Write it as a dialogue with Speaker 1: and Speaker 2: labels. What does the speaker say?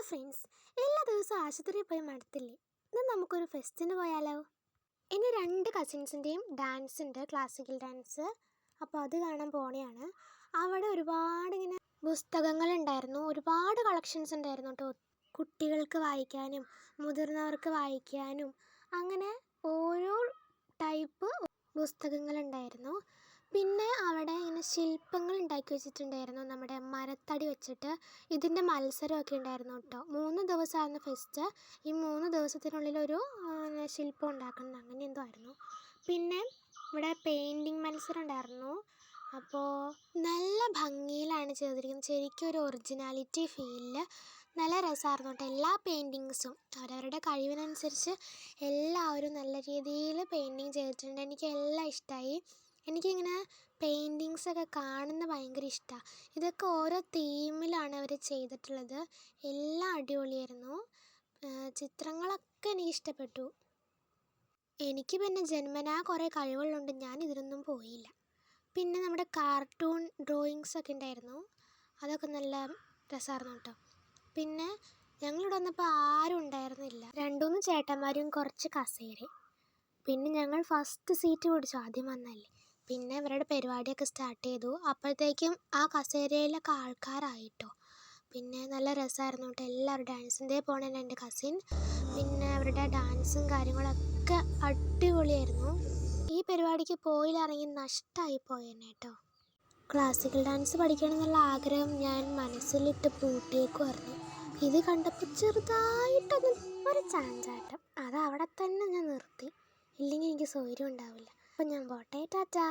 Speaker 1: Friends, എല്ലാ ദിവസവും ആശുപത്രിയിൽ പോയി മടുത്തില്ലേ? ഇന്ന് നമുക്കൊരു ഫെസ്റ്റിന് പോയാലോ? എൻ്റെ 2 കസിൻസിൻ്റെയും ഡാൻസ് ഉണ്ട്, ക്ലാസിക്കൽ ഡാൻസ്. അപ്പോൾ അത് കാണാൻ പോണെയാണ്. അവിടെ ഒരുപാട് ഇങ്ങനെ പുസ്തകങ്ങളുണ്ടായിരുന്നു, ഒരുപാട് കളക്ഷൻസ് ഉണ്ടായിരുന്നു കേട്ടോ. കുട്ടികൾക്ക് വായിക്കാനും മുതിർന്നവർക്ക് വായിക്കാനും അങ്ങനെ ഓരോ ടൈപ്പ് പുസ്തകങ്ങളുണ്ടായിരുന്നു. പിന്നെ അവിടെ ഇങ്ങനെ ശില്പങ്ങൾ ഉണ്ടാക്കി വെച്ചിട്ടുണ്ടായിരുന്നു, നമ്മുടെ മരത്തടി വെച്ചിട്ട്. ഇതിൻ്റെ മത്സരമൊക്കെ ഉണ്ടായിരുന്നു കേട്ടോ. 3 ദിവസമായിരുന്നു ഫെസ്റ്റ്. ഈ 3 ദിവസത്തിനുള്ളിലൊരു ശില്പം ഉണ്ടാക്കണം, അങ്ങനെ എന്തോ ആയിരുന്നു. പിന്നെ ഇവിടെ പെയിൻറ്റിങ് മത്സരം ഉണ്ടായിരുന്നു. അപ്പോൾ നല്ല ഭംഗിയിലാണ് ചെയ്തിരിക്കുന്നത്, ശരിക്കും ഒരു ഒറിജിനാലിറ്റി ഫീലിൽ നല്ല രസമായിരുന്നു കേട്ടോ. എല്ലാ പെയിൻറ്റിങ്സും അവരവരുടെ കഴിവിനനുസരിച്ച് എല്ലാവരും നല്ല രീതിയിൽ പെയിൻറ്റിങ് ചെയ്തിട്ടുണ്ട്. എനിക്ക് എല്ലാം ഇഷ്ടമായി. എനിക്കിങ്ങനെ പെയിൻറ്റിങ്സൊക്കെ കാണുന്നത് ഭയങ്കര ഇഷ്ടമാണ്. ഇതൊക്കെ ഓരോ തീമിലാണ് അവർ ചെയ്തിട്ടുള്ളത്. എല്ലാം അടിപൊളിയായിരുന്നു. ചിത്രങ്ങളൊക്കെ എനിക്കിഷ്ടപ്പെട്ടു. എനിക്ക് പിന്നെ ജന്മനാ കുറേ കഴിവുകളുണ്ട്, ഞാൻ ഇതിനൊന്നും പോയില്ല. പിന്നെ നമ്മുടെ കാർട്ടൂൺ ഡ്രോയിങ്സൊക്കെ ഉണ്ടായിരുന്നു, അതൊക്കെ നല്ല രസമായിരുന്നു കേട്ടോ. പിന്നെ ഞങ്ങളിവിടെ വന്നപ്പോൾ ആരും ഉണ്ടായിരുന്നില്ല, 2-3 ചേട്ടന്മാരും കുറച്ച് കസേരയും. പിന്നെ ഞങ്ങൾ ഫസ്റ്റ് സീറ്റ് പിടിച്ചു, ആദ്യം വന്നല്ലേ. പിന്നെ അവരുടെ പരിപാടിയൊക്കെ സ്റ്റാർട്ട് ചെയ്തു. അപ്പോഴത്തേക്കും ആ കസേരയിലൊക്കെ ആൾക്കാരായിട്ടോ. പിന്നെ നല്ല രസമായിരുന്നു കേട്ടോ. എല്ലാവരും ഡാൻസിൻ്റെ പോകണ എൻ്റെ കസിൻ, പിന്നെ അവരുടെ ഡാൻസും കാര്യങ്ങളൊക്കെ അടിപൊളിയായിരുന്നു. ഈ പരിപാടിക്ക് പോയില്ലാണെങ്കിൽ നഷ്ടമായി പോയേനെ കേട്ടോ. ക്ലാസിക്കൽ ഡാൻസ് പഠിക്കണമെന്നുള്ള ആഗ്രഹം ഞാൻ മനസ്സിലിട്ട് പൂട്ടിയേക്കുമായിരുന്നു. ഇത് കണ്ടപ്പോൾ ചെറുതായിട്ടൊന്ന് ഒരു ചാഞ്ചാട്ടം, അത് അവിടെ തന്നെ ഞാൻ നിർത്തി. ഇല്ലെങ്കിൽ എനിക്ക് സൗകര്യം ഉണ്ടാവില്ല. അപ്പം ഞാൻ പോട്ടെ, ടാറ്റാ.